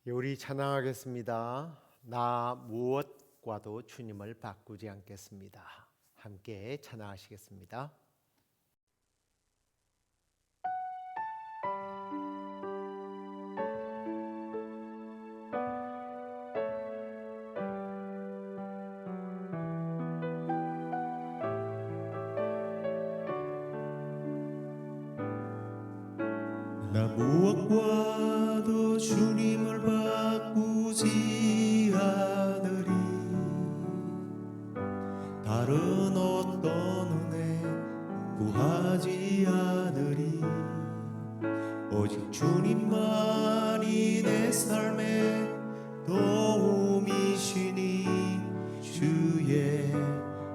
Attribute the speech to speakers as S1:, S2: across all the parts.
S1: 우리 찬양하겠습니다. 나 무엇과도 주님을 바꾸지 않겠습니다. 함께 찬양하시겠습니다.
S2: 나 무엇과도 주님을 바꾸지 않으리. 다른 어떤 은혜 구하지 않으리. 오직 주님만이 내 삶의 도움이시니 주의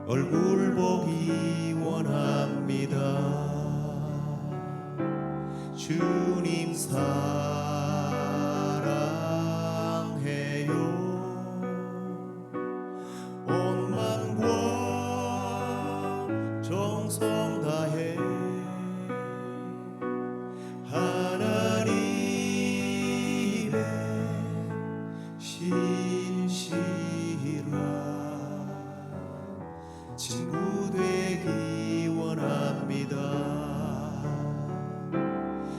S2: 얼굴 보기 원합니다. 주님 사랑해요. 온 마음과 정성 다해 하나님의 신실한 친구 되기 원합니다.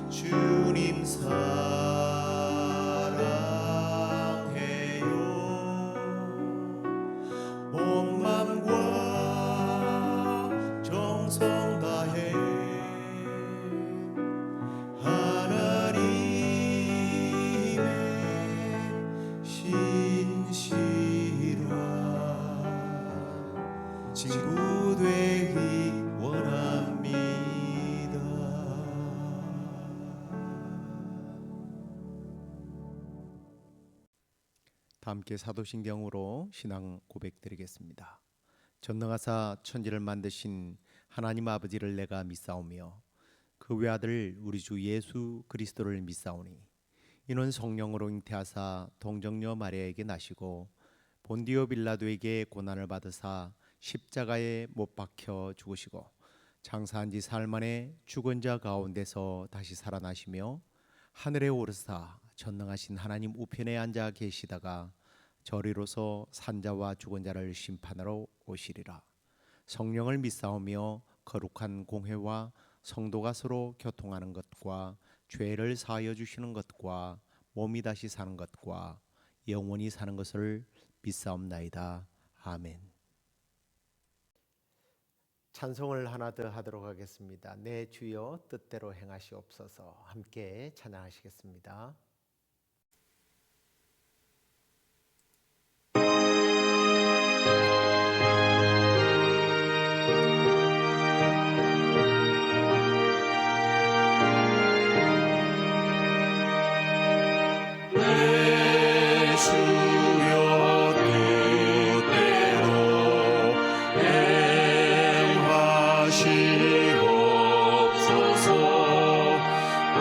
S2: 주님 사랑해요. 온 마음과 정성 다해 하나님의 신실한 친구 되기 원합니다.
S1: 함께 사도신경으로 신앙 고백드리겠습니다. 전능하사 천지를 만드신 하나님 아버지를 내가 믿사오며 그 외아들 우리 주 예수 그리스도를 믿사오니 이는 성령으로 잉태하사 동정녀 마리아에게 나시고 본디오 빌라도에게 고난을 받으사 십자가에 못 박혀 죽으시고 장사한 지 사흘 만에 죽은 자 가운데서 다시 살아나시며 하늘에 오르사 전능하신 하나님 우편에 앉아 계시다가 저리로서 산자와 죽은 자를 심판하러 오시리라. 성령을 믿사오며 거룩한 공회와 성도가 서로 교통하는 것과 죄를 사하여 주시는 것과 몸이 다시 사는 것과 영원히 사는 것을 믿사옵나이다. 아멘. 찬송을 하나 더 하도록 하겠습니다. 내 주여 뜻대로 행하시옵소서. 함께 찬양하시겠습니다.
S2: 행하시옵소서. 온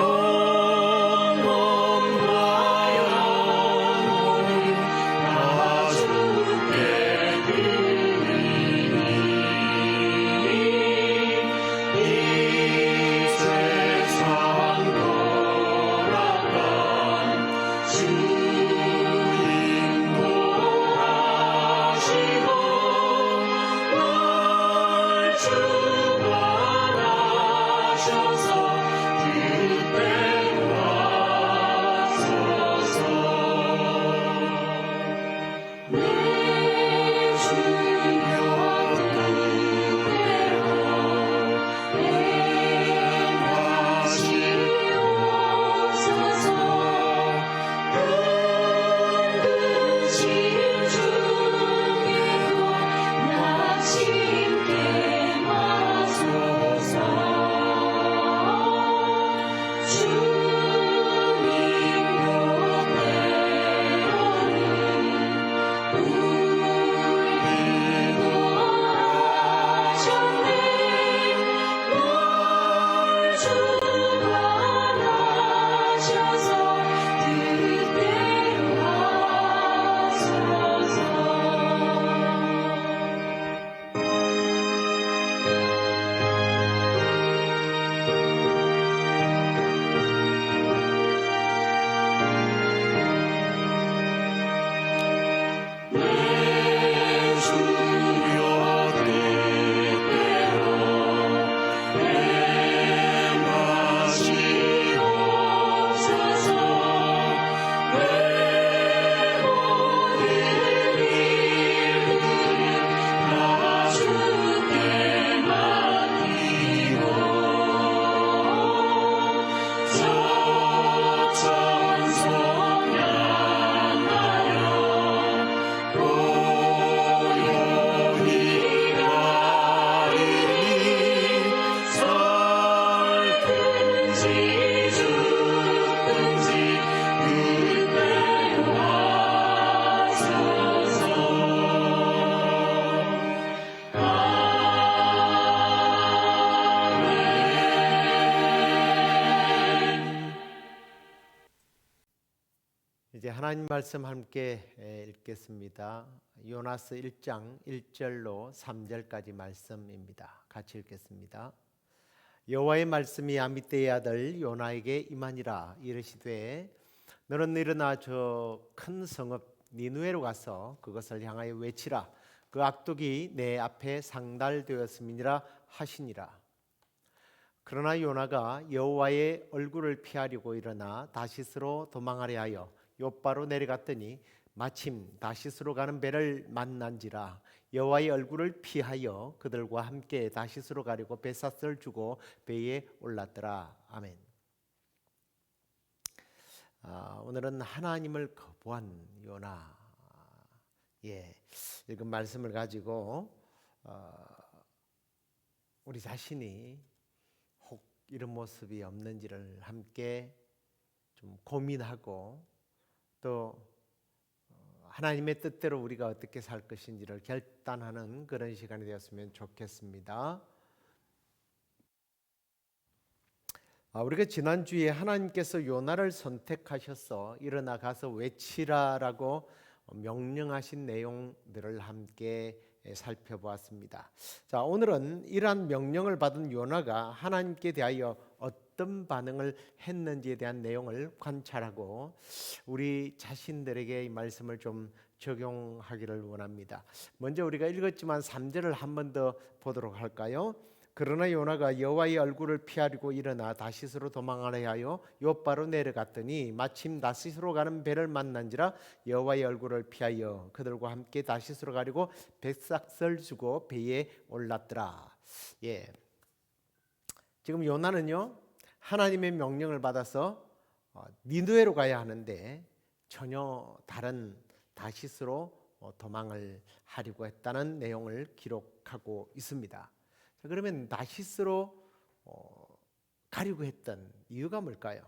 S1: 이제 하나님 말씀 함께 읽겠습니다. 요나스 1장 1절로 3절까지 말씀입니다. 같이 읽겠습니다. 여호와의 말씀이 아미떼의 아들 요나에게 임하니라. 이르시되 너는 일어나 저 큰 성읍 니느웨로 가서 그것을 향하여 외치라. 그 악독이 내 앞에 상달되었음이니라 하시니라. 그러나 요나가 여호와의 얼굴을 피하려고 일어나 다시스로 도망하려 하여 욥바로 내려갔더니 마침 다시스로 가는 배를 만난지라. 여호와의 얼굴을 피하여 그들과 함께 다시스로 가려고 배삭을 주고 배에 올랐더라. 아멘. 오늘은 하나님을 거부한 요나 읽은 말씀을 가지고 우리 자신이 혹 이런 모습이 없는지를 함께 좀 고민하고 또 하나님의 뜻대로 우리가 어떻게 살 것인지를 결단하는 그런 시간이 되었으면 좋겠습니다. 우리가 지난주에 하나님께서 요나를 선택하셔서 일어나 가서 외치라라고 명령하신 내용들을 함께 살펴보았습니다. 자, 오늘은 이러한 명령을 받은 요나가 하나님께 대하여 어떤 반응을 했는지에 대한 내용을 관찰하고 우리 자신들에게 이 말씀을 좀 적용하기를 원합니다. 먼저 우리가 읽었지만 3절을 한 번 더 보도록 할까요? 그러나 요나가 여호와의 얼굴을 피하려고 일어나 다시스로 도망하려 하여 욥바로 내려갔더니 마침 다시스로 가는 배를 만난지라. 여호와의 얼굴을 피하여 그들과 함께 다시스로 가려고 배삭을 주고 배에 올랐더라. 지금 요나는요 하나님의 명령을 받아서 니느웨로 가야 하는데 전혀 다른 다시스로 도망을 하려고 했다는 내용을 기록하고 있습니다. 그러면 다시스로 가려고 했던 이유가 뭘까요?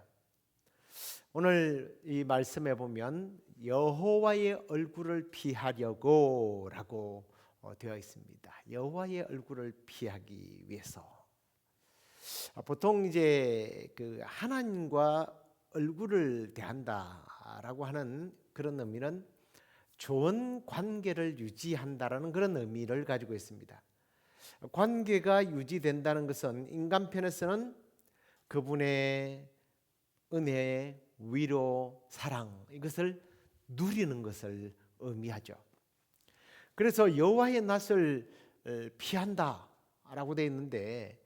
S1: 오늘 이 말씀에 보면 여호와의 얼굴을 피하려고 라고 되어 있습니다. 여호와의 얼굴을 피하기 위해서. 보통 이제 그 하나님과 얼굴을 대한다라고 하는 그런 의미는 좋은 관계를 유지한다라는 그런 의미를 가지고 있습니다. 관계가 유지된다는 것은 인간 편에서는 그분의 은혜, 위로, 사랑 이것을 누리는 것을 의미하죠. 그래서 여호와의 낯을 피한다라고 되어 있는데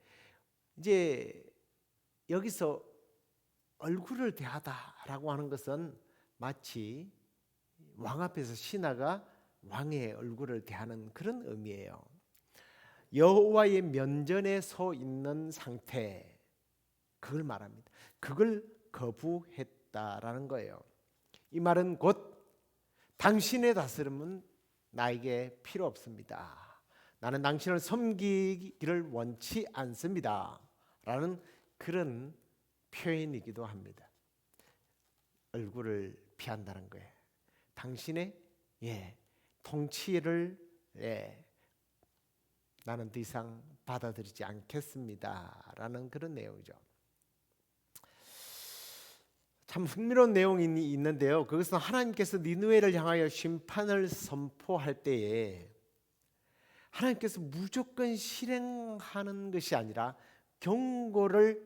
S1: 이제 여기서 얼굴을 대하다라고 하는 것은 마치 왕 앞에서 신하가 왕의 얼굴을 대하는 그런 의미예요. 여호와의 면전에 서 있는 상태, 그걸 말합니다. 그걸 거부했다라는 거예요. 이 말은 곧 당신의 다스림은 나에게 필요 없습니다. 나는 당신을 섬기기를 원치 않습니다. 라는 그런 표현이기도 합니다. 얼굴을 피한다는 거예요. 당신의 통치를 나는 더 이상 받아들이지 않겠습니다. 라는 그런 내용이죠. 참 흥미로운 내용이 있는데요. 그것은 하나님께서 니느웨를 향하여 심판을 선포할 때에 하나님께서 무조건 실행하는 것이 아니라 경고를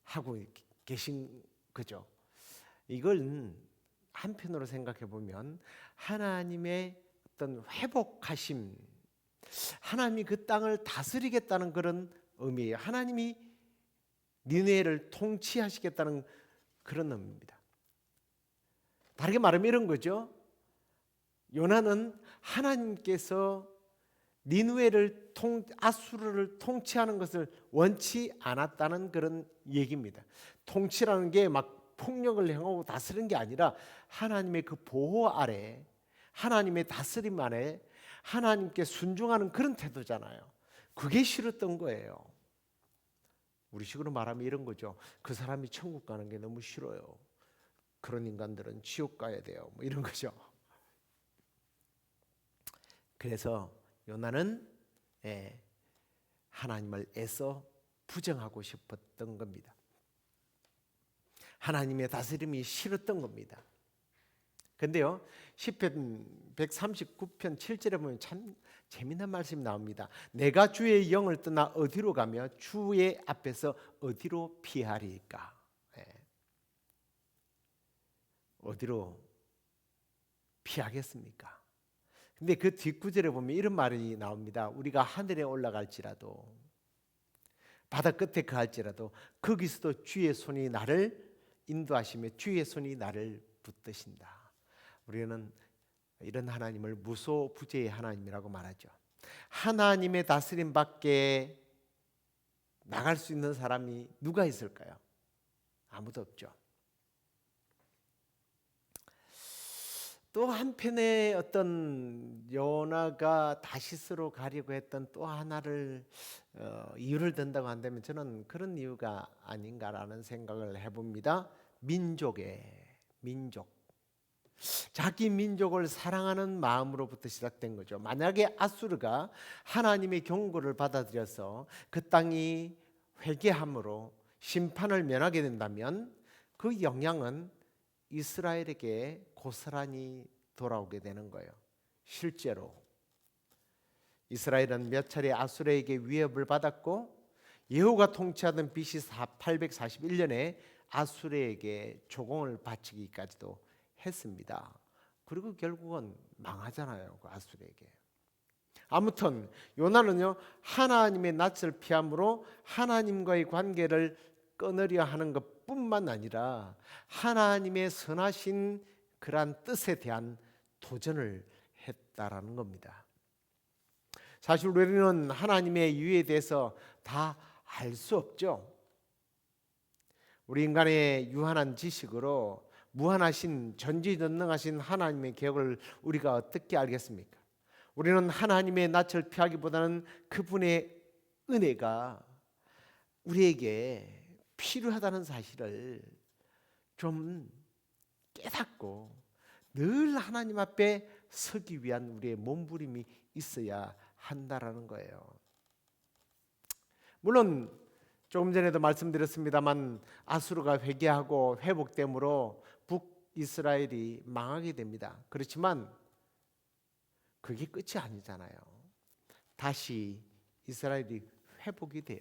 S1: 하고 계신 거죠. 이걸 한편으로 생각해 보면 하나님의 어떤 회복하심, 하나님이 그 땅을 다스리겠다는 그런 의미예요. 하나님이 니느웨를 통치하시겠다는 그런 의미입니다. 다르게 말하면 이런 거죠. 요나는 하나님께서 니느웨를 아수르를 통치하는 것을 원치 않았다는 그런 얘기입니다. 통치라는 게 막 폭력을 행하고 다스리는 게 아니라 하나님의 그 보호 아래, 하나님의 다스림 안에 하나님께 순종하는 그런 태도잖아요. 그게 싫었던 거예요. 우리식으로 말하면 이런 거죠. 그 사람이 천국 가는 게 너무 싫어요. 그런 인간들은 지옥 가야 돼요. 뭐 이런 거죠. 그래서 요나는 하나님을 애써 부정하고 싶었던 겁니다. 하나님의 다스림이 싫었던 겁니다.
S3: 근데요, 시편 139편 7절에 보면 참 재미난 말씀이 나옵니다. 내가 주의 영을 떠나 어디로 가며 주의 앞에서 어디로 피하리까? 예. 어디로 피하겠습니까? 근데 그 뒷구절에 보면 이런 말이 나옵니다. 우리가 하늘에 올라갈지라도 바다 끝에 거할지라도 거기서도 주의 손이 나를 인도하시며 주의 손이 나를 붙드신다. 우리는 이런 하나님을 무소부재의 하나님이라고 말하죠. 하나님의 다스림 밖에 나갈 수 있는 사람이 누가 있을까요? 아무도 없죠. 또 한편에 어떤 요나가 다시스로 가려고 했던 또 하나를 이유를 든다고 한다면 저는 그런 이유가 아닌가라는 생각을 해봅니다. 민족. 자기 민족을 사랑하는 마음으로부터 시작된 거죠. 만약에 아수르가 하나님의 경고를 받아들여서 그 땅이 회개함으로 심판을 면하게 된다면 그 영향은 이스라엘에게 고스란히 돌아오게 되는 거예요. 실제로 이스라엘은 몇 차례 아수르에게 위협을 받았고 예후가 통치하던 BC 841년에 아수르에게 조공을 바치기까지도 했습니다. 그리고 결국은 망하잖아요. 그 아수르에게. 아무튼 요나는요, 하나님의 낯을 피함으로 하나님과의 관계를 끊으려 하는 것뿐만 아니라 하나님의 선하신 그러한 뜻에 대한 도전을 했다라는 겁니다. 사실 우리는 하나님의 유에 대해서 다 알 수 없죠. 우리 인간의 유한한 지식으로 무한하신 전지전능하신 하나님의 계획을 우리가 어떻게 알겠습니까? 우리는 하나님의 낯을 피하기보다는 그분의 은혜가 우리에게 필요하다는 사실을 좀 깨닫고 늘 하나님 앞에 서기 위한 우리의 몸부림이 있어야 한다라는 거예요. 물론 조금 전에도 말씀드렸습니다만 아수르가 회개하고 회복됨으로 북이스라엘이 망하게 됩니다. 그렇지만 그게 끝이 아니잖아요. 다시 이스라엘이 회복이 돼요.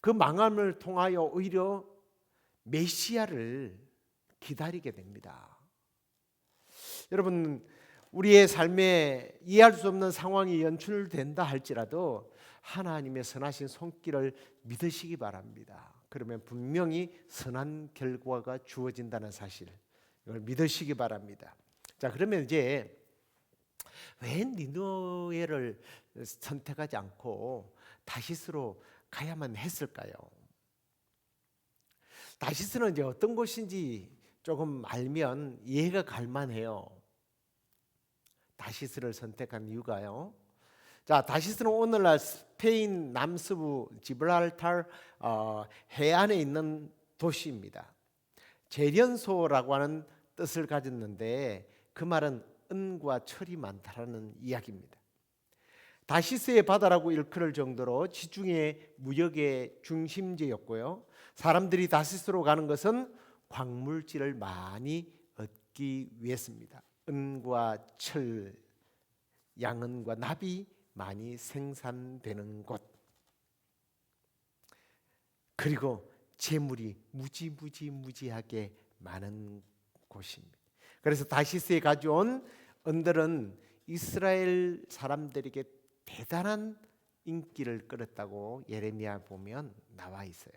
S3: 그 망함을 통하여 오히려 메시아를 기다리게 됩니다. 여러분, 우리의 삶에 이해할 수 없는 상황이 연출된다 할지라도 하나님의 선하신 손길을 믿으시기 바랍니다. 그러면 분명히 선한 결과가 주어진다는 사실, 이걸 믿으시기 바랍니다. 자, 그러면 이제 왜 니느웨를 선택하지 않고 다시스로 가야만 했을까요? 다시스는 이제 어떤 곳인지 조금 알면 이해가 갈 만해요. 다시스를 선택한 이유가요. 자, 다시스는 오늘날 스페인 남서부 지브랄타르 해안에 있는 도시입니다. 재련소라고 하는 뜻을 가졌는데 그 말은 은과 철이 많다라는 이야기입니다. 다시스의 바다라고 일컬을 정도로 지중해 무역의 중심지였고요. 사람들이 다시스로 가는 것은 광물질을 많이 얻기 위해서입니다. 은과 철, 양은과 납이 많이 생산되는 곳, 그리고 재물이 무지하게 많은 곳입니다. 그래서 다시스에 가져온 은들은 이스라엘 사람들에게 대단한 인기를 끌었다고 예레미야 보면 나와 있어요.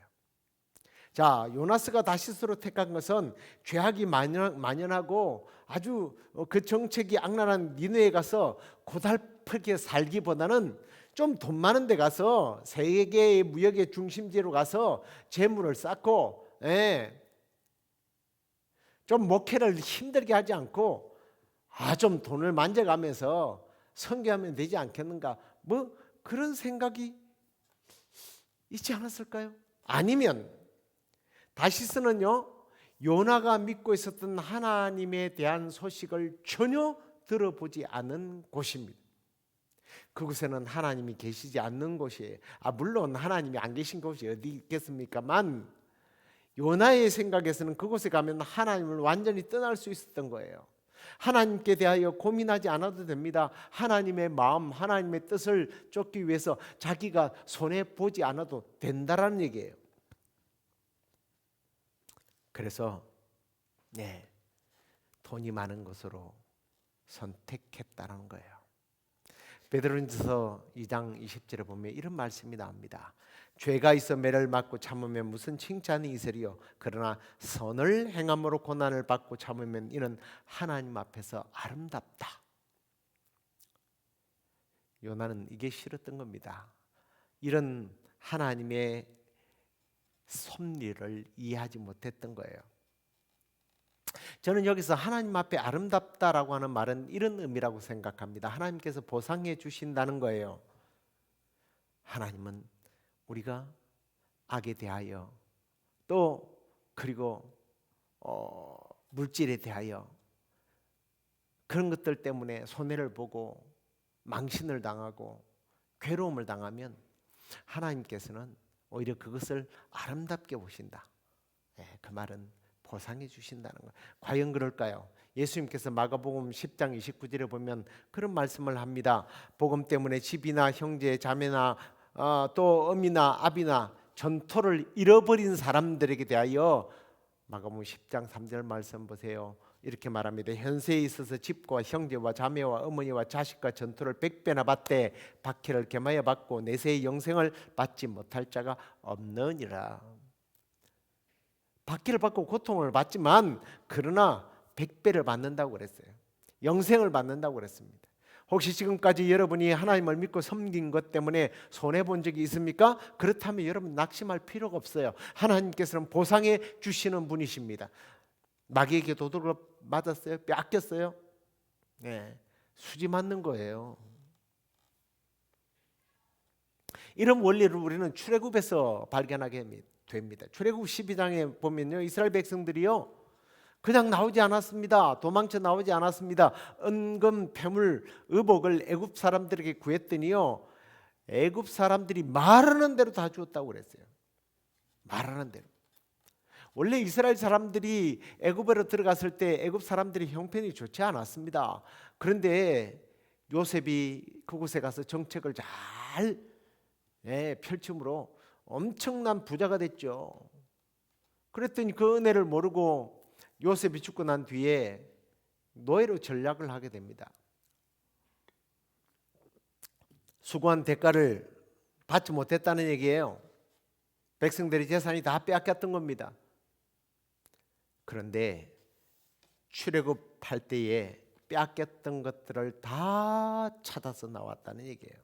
S3: 자, 요나스가 다시스로 택한 것은 죄악이 만연하고 아주 그 정책이 악랄한 니느웨에 가서 고달프게 살기보다는 좀 돈 많은 데 가서 세계의 무역의 중심지로 가서 재물을 쌓고, 좀 목회를 힘들게 하지 않고 좀 돈을 만져가면서 선교하면 되지 않겠는가, 뭐 그런 생각이 있지 않았을까요? 아니면 다시스는요, 요나가 믿고 있었던 하나님에 대한 소식을 전혀 들어보지 않은 곳입니다. 그곳에는 하나님이 계시지 않는 곳이에요. 물론 하나님이 안 계신 곳이 어디 있겠습니까만 요나의 생각에서는 그곳에 가면 하나님을 완전히 떠날 수 있었던 거예요. 하나님께 대하여 고민하지 않아도 됩니다. 하나님의 마음, 하나님의 뜻을 쫓기 위해서 자기가 손해보지 않아도 된다라는 얘기예요. 그래서 돈이 많은 것으로 선택했다는 거예요. 베드로전서 2장 20절에 보면 이런 말씀이 나옵니다. 죄가 있어 매를 맞고 참으면 무슨 칭찬이 있으리요. 그러나 선을 행함으로 고난을 받고 참으면 이는 하나님 앞에서 아름답다. 요나는 이게 싫었던 겁니다. 이런 하나님의 섭리를 이해하지 못했던 거예요. 저는 여기서 하나님 앞에 아름답다라고 하는 말은 이런 의미라고 생각합니다. 하나님께서 보상해 주신다는 거예요. 하나님은 우리가 악에 대하여 또 그리고 물질에 대하여 그런 것들 때문에 손해를 보고 망신을 당하고 괴로움을 당하면 하나님께서는 오히려 그것을 아름답게 보신다. 그 말은 보상해 주신다는 거예요. 과연 그럴까요? 예수님께서 마가복음 10장 29절에 보면 그런 말씀을 합니다. 복음 때문에 집이나 형제 자매나 또 어미나 아비나 전토를 잃어버린 사람들에게 대하여 마가복음 10장 3절 말씀 보세요. 이렇게 말합니다. 현세에 있어서 집과 형제와 자매와 어머니와 자식과 전토를 100배나 받되 박해를 겸하여 받고 내세의 영생을 받지 못할 자가 없느니라. 박해를 받고 고통을 받지만 그러나 100배를 받는다고 그랬어요. 영생을 받는다고 그랬습니다. 혹시 지금까지 여러분이 하나님을 믿고 섬긴 것 때문에 손해본 적이 있습니까? 그렇다면 여러분 낙심할 필요가 없어요. 하나님께서는 보상해 주시는 분이십니다. 마귀에게 도둑을 맞았어요? 뺏겼어요? 수지 맞는 거예요. 이런 원리를 우리는 출애굽에서 발견하게 됩니다. 출애굽 12장에 보면요, 이스라엘 백성들이요 그냥 나오지 않았습니다. 도망쳐 나오지 않았습니다. 은금, 패물, 의복을 애굽 사람들에게 구했더니요, 애굽 사람들이 말하는 대로 다 주었다고 그랬어요. 말하는 대로. 원래 이스라엘 사람들이 애굽으로 들어갔을 때 애굽 사람들이 형편이 좋지 않았습니다. 그런데 요셉이 그곳에 가서 정책을 잘 펼침으로 엄청난 부자가 됐죠. 그랬더니 그 은혜를 모르고 요셉이 죽고 난 뒤에 노예로 전락을 하게 됩니다. 수고한 대가를 받지 못했다는 얘기예요. 백성들의 재산이 다 빼앗겼던 겁니다. 그런데 출애굽할 때에 빼앗겼던 것들을 다 찾아서 나왔다는 얘기예요.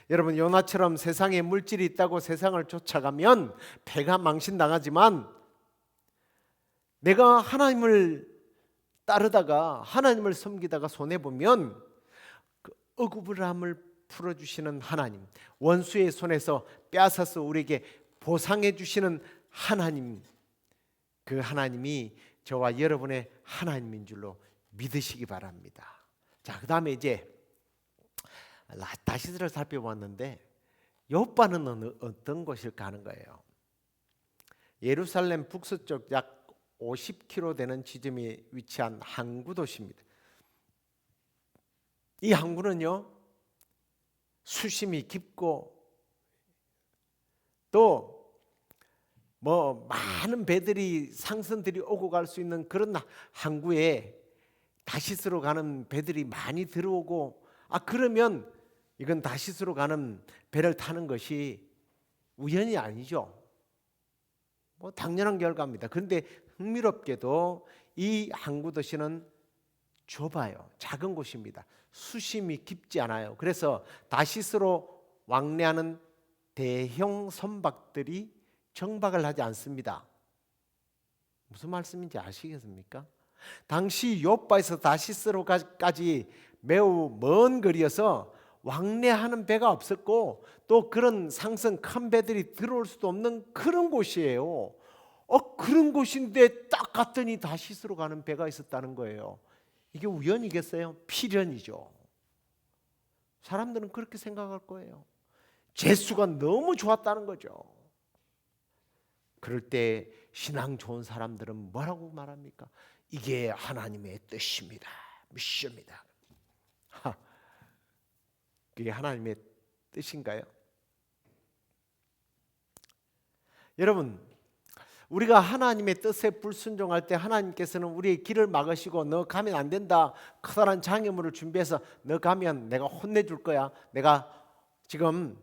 S3: 여러분, 요나처럼 세상에 물질이 있다고 세상을 쫓아가면 패가 망신당하지만 내가 하나님을 따르다가 하나님을 섬기다가 손해보면 그 억울함을 풀어주시는 하나님, 원수의 손에서 빼앗아서 우리에게 보상해 주시는 하나님, 그 하나님이 저와 여러분의 하나님인 줄로 믿으시기 바랍니다. 자, 그 다음에 이제 다시스를 살펴봤는데 요바는 어떤 곳일까 하는 거예요. 예루살렘 북서쪽 약 50km 되는 지점에 위치한 항구 도시입니다. 이 항구는요 수심이 깊고 또 많은 배들이 상선들이 오고 갈 수 있는 그런 항구에 다시스로 가는 배들이 많이 들어오고 그러면 이건 다시스로 가는 배를 타는 것이 우연이 아니죠. 당연한 결과입니다. 그런데 흥미롭게도 이 항구 도시는 좁아요. 작은 곳입니다. 수심이 깊지 않아요. 그래서 다시스로 왕래하는 대형 선박들이 정박을 하지 않습니다. 무슨 말씀인지 아시겠습니까? 당시 요바에서 다시스로까지 매우 먼 거리여서 왕래하는 배가 없었고 또 그런 상선 큰 배들이 들어올 수도 없는 그런 곳이에요. 그런 곳인데 딱 갔더니 다시스로 가는 배가 있었다는 거예요. 이게 우연이겠어요? 필연이죠. 사람들은 그렇게 생각할 거예요. 재수가 너무 좋았다는 거죠. 그럴 때 신앙 좋은 사람들은 뭐라고 말합니까? 이게 하나님의 뜻입니다. 미션입니다. 그게 하나님의 뜻인가요? 여러분, 우리가 하나님의 뜻에 불순종할 때 하나님께서는 우리의 길을 막으시고 너 가면 안 된다. 커다란 장애물을 준비해서 너 가면 내가 혼내줄 거야. 내가 지금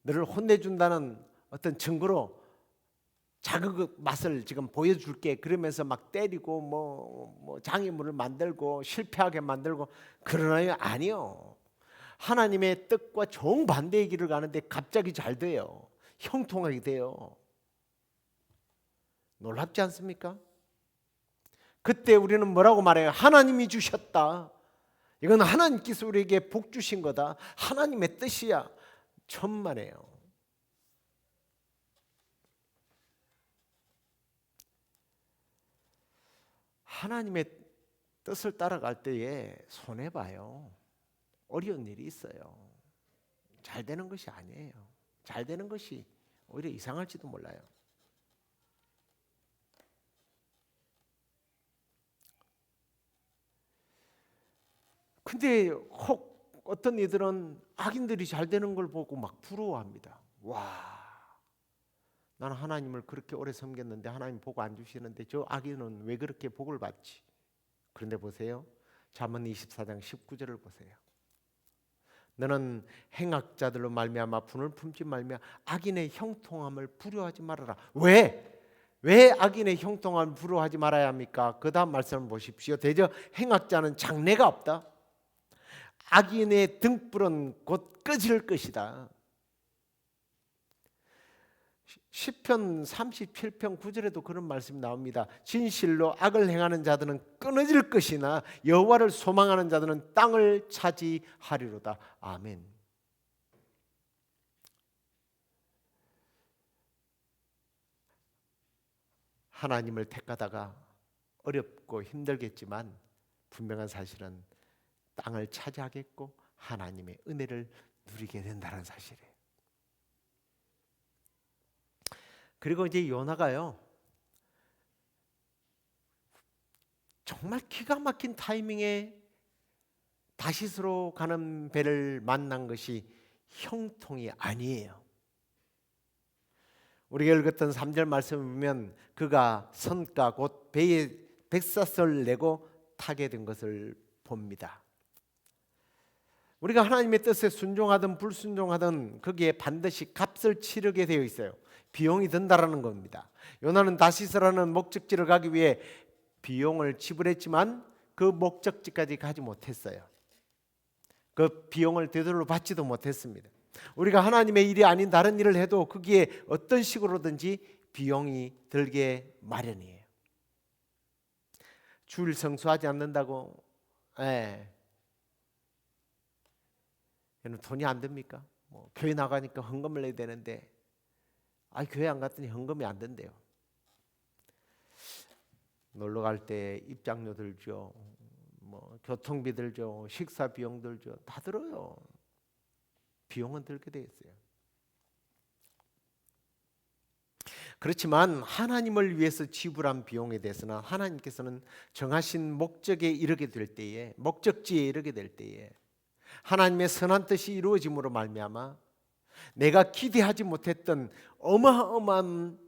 S3: 너를 혼내준다는 어떤 증거로 자극 맛을 지금 보여줄게. 그러면서 막 때리고 뭐 장애물을 만들고 실패하게 만들고 그러나요? 아니요. 하나님의 뜻과 정반대의 길을 가는데 갑자기 잘 돼요. 형통하게 돼요. 놀랍지 않습니까? 그때 우리는 뭐라고 말해요? 하나님이 주셨다. 이건 하나님께서 우리에게 복 주신 거다. 하나님의 뜻이야. 천만에요. 하나님의 뜻을 따라갈 때에 손해봐요. 어려운 일이 있어요. 잘 되는 것이 아니에요. 잘 되는 것이 오히려 이상할지도 몰라요. 근데 혹 어떤 이들은 악인들이 잘 되는 걸 보고 막 부러워합니다. 와, 나는 하나님을 그렇게 오래 섬겼는데 하나님 복 안 주시는데 저 악인은 왜 그렇게 복을 받지? 그런데 보세요. 잠언 24장 19절을 보세요. 너는 행악자들로 말미암아 분을 품지 말며 악인의 형통함을 부러워하지 말아라. 왜 악인의 형통함을 부러워하지 말아야 합니까? 그 다음 말씀을 보십시오. 대저 행악자는 장래가 없다. 악인의 등불은 곧 꺼질 것이다. 시편 37편 9절에도 그런 말씀이 나옵니다. 진실로 악을 행하는 자들은 끊어질 것이나 여호와를 소망하는 자들은 땅을 차지하리로다. 아멘. 하나님을 택하다가 어렵고 힘들겠지만 분명한 사실은 땅을 차지하겠고 하나님의 은혜를 누리게 된다는 사실이에요. 그리고 이제 요나가요, 정말 기가 막힌 타이밍에 다시스로 가는 배를 만난 것이 형통이 아니에요. 우리가 읽었던 3절 말씀을 보면 그가 선가 곧 배에 백사슬 내고 타게 된 것을 봅니다. 우리가 하나님의 뜻에 순종하든 불순종하든 거기에 반드시 값을 치르게 되어 있어요. 비용이 든다라는 겁니다. 요나는 다시스라는 목적지를 가기 위해 비용을 지불했지만 그 목적지까지 가지 못했어요. 그 비용을 되돌려 받지도 못했습니다. 우리가 하나님의 일이 아닌 다른 일을 해도 거기에 어떤 식으로든지 비용이 들게 마련이에요. 주일 성수하지 않는다고 돈이 안 듭니까? 교회 나가니까 헌금을 내야 되는데 교회 안 갔더니 헌금이 안 된대요. 놀러 갈 때 입장료 들죠, 교통비 들죠, 식사 비용 들죠, 다 들어요. 비용은 들게 돼 있어요. 그렇지만 하나님을 위해서 지불한 비용에 대해서는 하나님께서는 정하신 목적지에 이르게 될 때에 하나님의 선한 뜻이 이루어짐으로 말미암아 내가 기대하지 못했던 어마어마한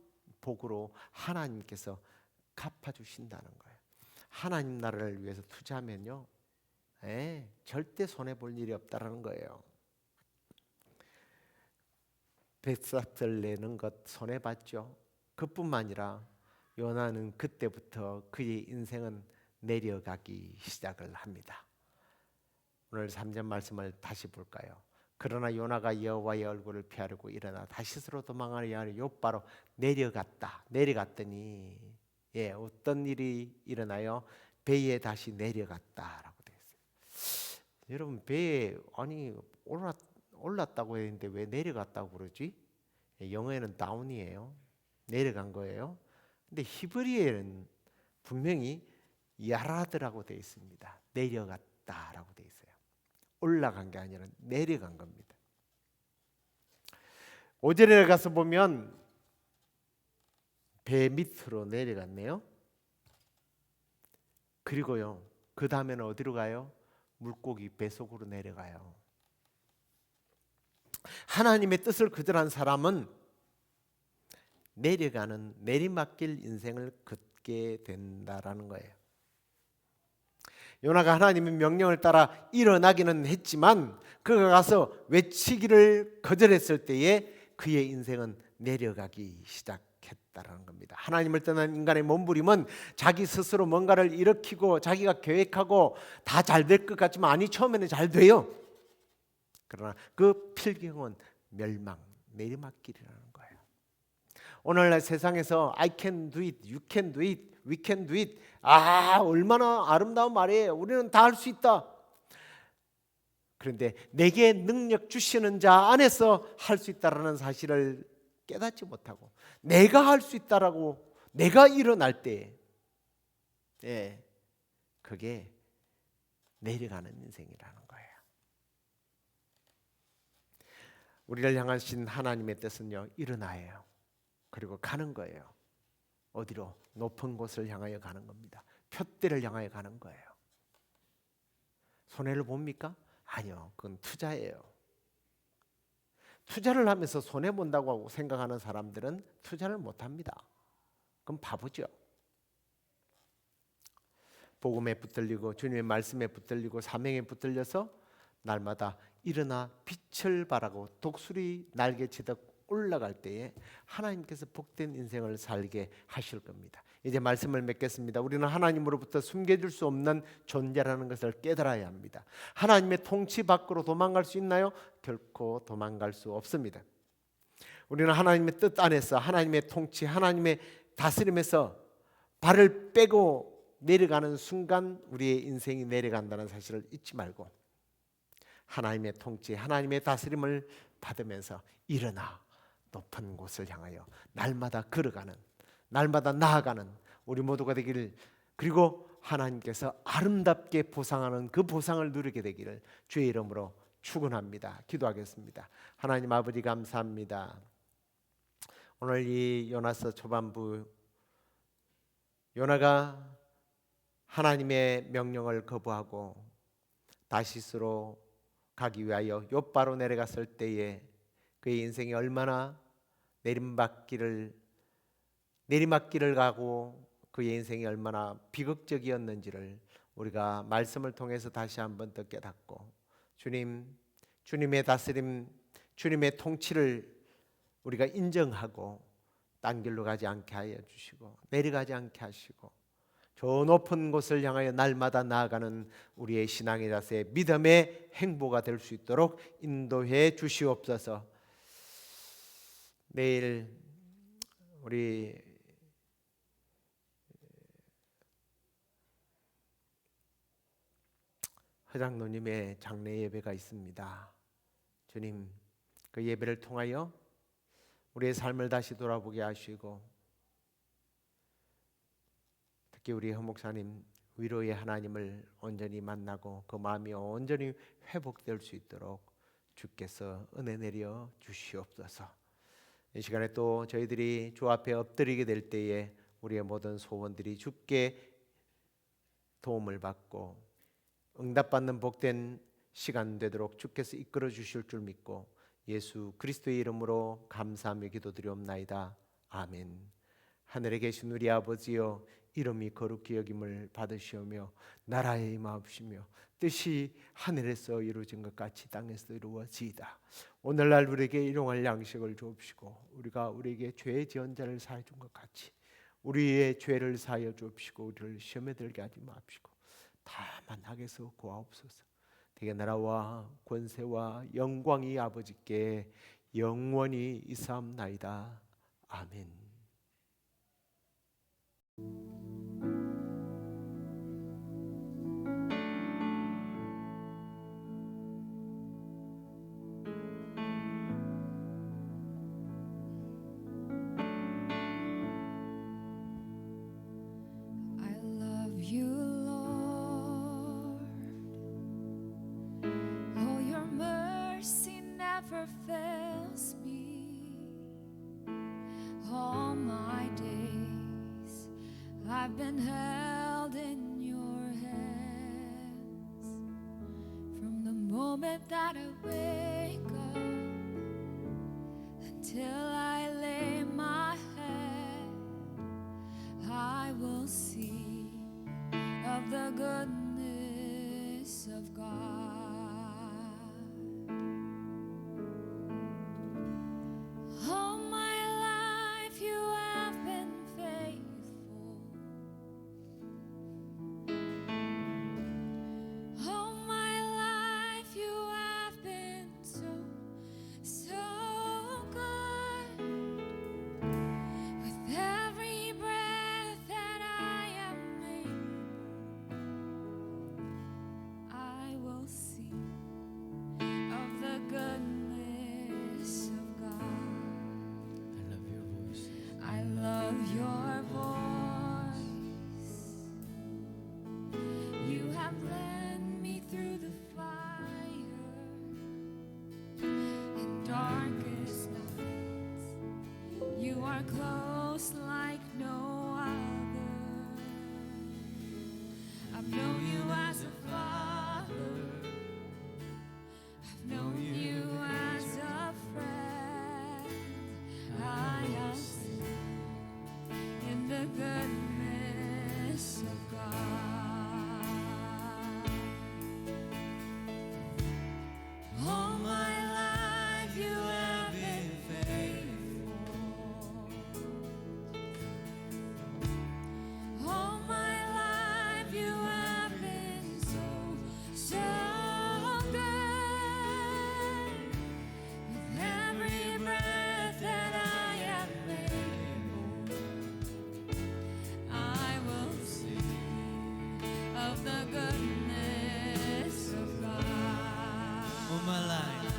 S3: 복으로 하나님께서 갚아주신다는 거예요. 하나님 나라를 위해서 투자하면요, 절대 손해볼 일이 없다는 거예요. 백사슬 내는 것 손해봤죠. 그뿐만 아니라 요나는 그때부터 그의 인생은 내려가기 시작을 합니다. 오늘 3절 말씀을 다시 볼까요? 그러나 요나가 여호와의 얼굴을 피하려고 일어나 다시스로 도망하려 하여 욥바로 내려갔더니 어떤 일이 일어나요? 배에 다시 내려갔다라고 되어 있어요. 여러분, 배에 올랐다고 했는데 왜 내려갔다고 그러지? 영어에는 다운이에요. 내려간 거예요. 근데 히브리어에는 분명히 야라드라고 되어 있습니다. 내려갔다라고 되어 있어요. 올라간 게 아니라 내려간 겁니다. 5절에 가서 보면 배 밑으로 내려갔네요. 그리고요, 그 다음에는 어디로 가요? 물고기 뱃속으로 내려가요. 하나님의 뜻을 거절한 사람은 내려가는 내리막길 인생을 걷게 된다라는 거예요. 요나가 하나님의 명령을 따라 일어나기는 했지만 그가 가서 외치기를 거절했을 때에 그의 인생은 내려가기 시작했다라는 겁니다. 하나님을 떠난 인간의 몸부림은 자기 스스로 뭔가를 일으키고 자기가 계획하고 다 잘 될 것 같지만 아니, 처음에는 잘 돼요. 그러나 그 필경은 멸망, 내리막길이라는 거예요. 오늘날 세상에서 I can do it, you can do it, we can do it, 얼마나 아름다운 말이에요. 우리는 다 할 수 있다. 그런데 내게 능력 주시는 자 안에서 할 수 있다라는 사실을 깨닫지 못하고 내가 할 수 있다라고 내가 일어날 때, 그게 내려가는 인생이라는 거예요. 우리를 향하신 하나님의 뜻은요, 일어나예요. 그리고 가는 거예요. 어디로? 높은 곳을 향하여 가는 겁니다. 푯대를 향하여 가는 거예요. 손해를 봅니까? 아니요, 그건 투자예요. 투자를 하면서 손해 본다고 생각하는 사람들은 투자를 못합니다. 그럼 바보죠. 복음에 붙들리고 주님의 말씀에 붙들리고 사명에 붙들려서 날마다 일어나 빛을 발하고 독수리 날개치듯 올라갈 때에 하나님께서 복된 인생을 살게 하실 겁니다. 이제 말씀을 맺겠습니다. 우리는 하나님으로부터 숨겨질 수 없는 존재라는 것을 깨달아야 합니다. 하나님의 통치 밖으로 도망갈 수 있나요? 결코 도망갈 수 없습니다. 우리는 하나님의 뜻 안에서 하나님의 통치, 하나님의 다스림에서 발을 빼고 내려가는 순간 우리의 인생이 내려간다는 사실을 잊지 말고 하나님의 통치, 하나님의 다스림을 받으면서 일어나 높은 곳을 향하여 날마다 걸어가는, 날마다 나아가는 우리 모두가 되기를, 그리고 하나님께서 아름답게 보상하는 그 보상을 누리게 되기를 주의 이름으로 축원합니다. 기도하겠습니다. 하나님 아버지, 감사합니다. 오늘 이 요나서 초반부, 요나가 하나님의 명령을 거부하고 다시스로 가기 위하여 욥바로 내려갔을 때에 그의 인생이 얼마나 내리막길을 가고 그의 인생이 얼마나 비극적이었는지를 우리가 말씀을 통해서 다시 한번 더 깨닫고, 주님의 다스림, 주님의 통치를 우리가 인정하고 딴 길로 가지 않게 하여 주시고 내려가지 않게 하시고 저 높은 곳을 향하여 날마다 나아가는 우리의 신앙의 자세, 믿음의 행보가 될 수 있도록 인도해 주시옵소서. 내일 우리 허장로님의 장례 예배가 있습니다. 주님, 그 예배를 통하여 우리의 삶을 다시 돌아보게 하시고 특히 우리 허 목사님 위로의 하나님을 온전히 만나고 그 마음이 온전히 회복될 수 있도록 주께서 은혜 내려 주시옵소서. 이 시간에 또 저희들이 주 앞에 엎드리게 될 때에 우리의 모든 소원들이 주께 도움을 받고 응답받는 복된 시간 되도록 주께서 이끌어 주실 줄 믿고 예수 그리스도의 이름으로 감사하며 기도드리옵나이다. 아멘. 하늘에 계신 우리 아버지여, 이름이 거룩히 여김을 받으시오며 나라에 임하옵시며 뜻이 하늘에서 이루어진 것 같이 땅에서 이루어지이다. 오늘날 우리에게 일용할 양식을 주옵시고 우리가 우리에게 죄 지은 자를 사해 준 것 같이 우리의 죄를 사하여 주옵시고 우리를 시험에 들게 하지 마옵시고 다만 악에서 구하옵소서. 되게 나라와 권세와 영광이 아버지께 영원히 있사옵나이다. 아멘.
S4: I love you, Lord. Oh, your mercy never fails me. All my days I've moment that I wake up until I lay my head, I will see of the goodness of God. All my life you have been faithful. All my life you have been so, so good. With every breath that I am able, I will sing of the goodness of God.
S2: I love your voice.
S4: I love your voice. You have led me through the fire and darkest nights. You are close like no other. I've known you as a father. I've known you as a friend. I have seen in the goodness of God. All my life you have been faithful. All my life you have been so, so good. With every breath that I am able, I will sing of the goodness of God.
S2: All my life.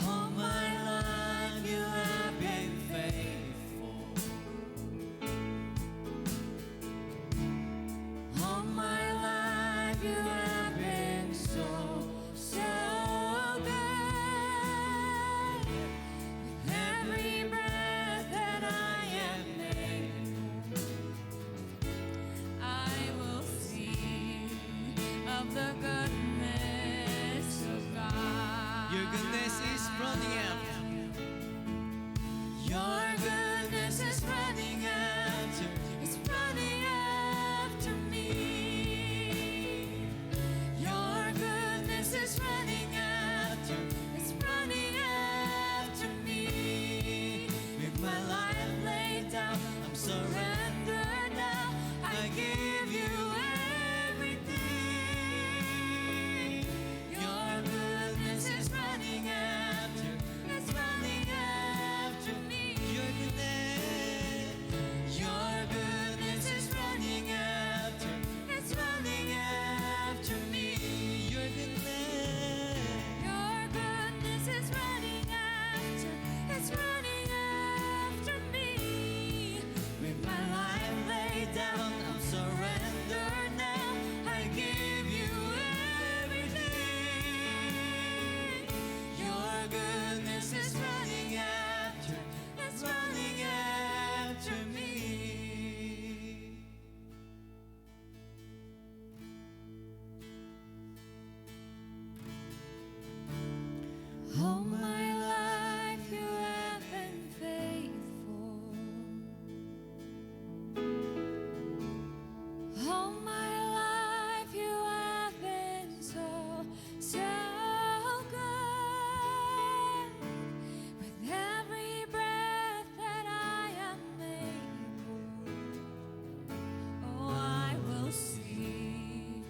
S2: All my life you have been faithful.
S4: All my life you have been so, so good. With every breath that I am able, I will sing of the goodness of God.
S2: Your goodness is running after.
S4: Your goodness is running after, it's running after me. Your goodness is running after, it's running after me.
S2: With my life laid down, I'm
S4: Surrender now, I give you everything. Your goodness is running after, it's running after me.
S2: your goodness.
S4: Your goodness is running after, it's running after me.
S2: Your goodness.
S4: Your goodness is running after, it's running after me.
S2: With my life laid down, I'm surrendered now.
S4: I give you everything. Your goodness is running after, it's running after me. All my life you have been faithful. All my life you have been so, so good. With every breath that I am able, oh, I will sing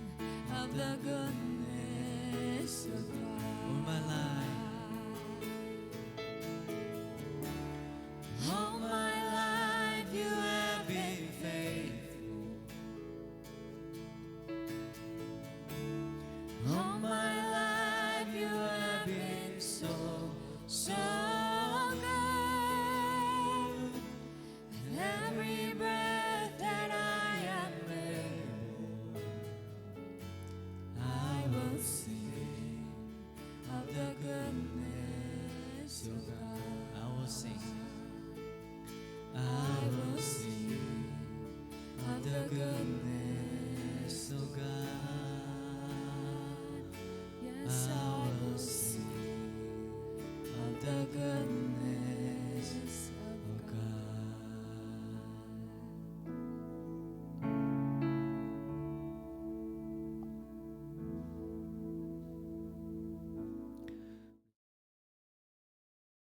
S4: of the goodness of God.
S2: All my life.
S4: All my life you have been
S2: faithful.
S4: All my life you have been so, so good. With every breath that I am able, I will sing of the goodness of God.
S2: I will sing.
S4: I will sing of the goodness